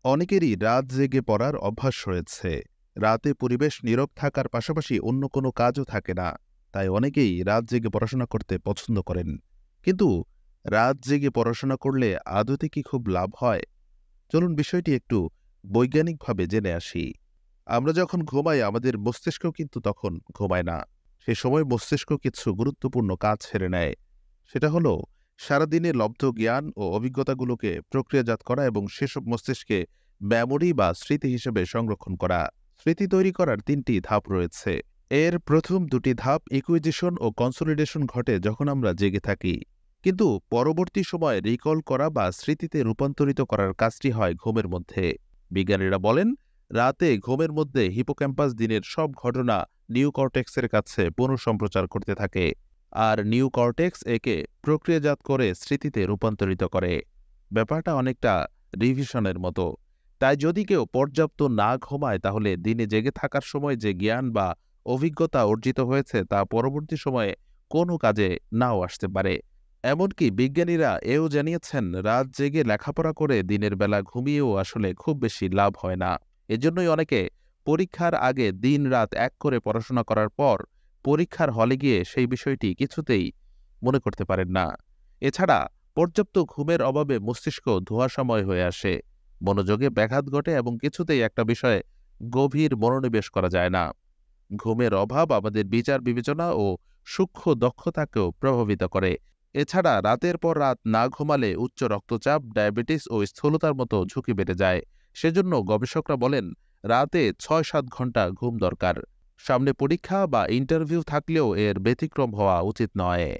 অনেকেরই রাত জেগে পড়ার অভ্যাস রয়েছে। রাতে পরিবেশ নীরব থাকার পাশাপাশি অন্য কোনো কাজও থাকে না। তাই অনেকেই রাত জেগে পড়াশোনা করতে পছন্দ করেন। কিন্তু রাত জেগে পড়াশোনা করলে আদতে কি খুব লাভ হয়? চলুন বিষয়টি একটু বৈজ্ঞানিকভাবে জেনে আসি। আমরা যখন ঘুমাই আমাদের মস্তিষ্কও কিন্তু তখন ঘুমায় না। সে সময় মস্তিষ্ক কিছু গুরুত্বপূর্ণ কাজ সেরে নেয়। সেটা হলো সারাদিনে লব্ধ জ্ঞান ও অভিজ্ঞতাগুলোকে প্রক্রিয়াজাত করা এবং সেসব মস্তিষ্কে মেমোরি বা স্মৃতি হিসেবে সংরক্ষণ করা। স্মৃতি তৈরি করার ৩টি ধাপ রয়েছে। এর প্রথম দুটি ধাপ ইকুইজিশন ও কনসোলিডেশন ঘটে যখন আমরা জেগে থাকি। কিন্তু পরবর্তী সময়ে রিকল করা বা স্মৃতিতে রূপান্তরিত করার কাজটি হয় ঘুমের মধ্যে। বিজ্ঞানীরা বলেন, রাতে ঘুমের মধ্যে হিপোক্যাম্পাস দিনের সব ঘটনা নিউকর্টেক্সের কাছে পুনঃসম্প্রচার করতে থাকে, আর নিউকর্টেক্স একে প্রক্রিয়াজাত করে স্মৃতিতে রূপান্তরিত করে। ব্যাপারটা অনেকটা রিভিশনের মতো। তাই যদি কেউ পর্যাপ্ত না ঘুমায় তাহলে দিনে জেগে থাকার সময় যে জ্ঞান বা অভিজ্ঞতা অর্জিত হয়েছে তা পরবর্তী সময়ে কোনো কাজে নাও আসতে পারে। এমনকি বিজ্ঞানীরা এও জানিয়েছেন, রাত জেগে লেখাপড়া করে দিনের বেলা ঘুমিয়েও আসলে খুব বেশি লাভ হয় না। এজন্যই অনেকে পরীক্ষার আগে দিন-রাত এক করে পড়াশোনা করার পর পরীক্ষার হলে গিয়ে সেই বিষয়টি কিছুতেই মনে করতে পারেন না। এছাড়া পর্যাপ্ত ঘুমের অভাবে মস্তিষ্ক ধোঁয়াশাময় হয়ে আসে, মনোযোগে ব্যাঘাত ঘটে এবং কিছুতেই একটা বিষয়ে গভীর মনোনিবেশ করা যায় না। ঘুমের অভাব আমাদের বিচার বিবেচনা ও সূক্ষ্ম দক্ষতাকেও প্রভাবিত করে। এছাড়া রাতের পর রাত না ঘুমালে উচ্চ রক্তচাপ, ডায়াবেটিস ও স্থূলতার মতো ঝুঁকি বেড়ে যায়। সেজন্য গবেষকরা বলেন, রাতে ৬-৭ ঘন্টা ঘুম দরকার। সামনে পরীক্ষা বা ইন্টারভিউ থাকলেও এর ব্যতিক্রম হওয়া উচিত নয়।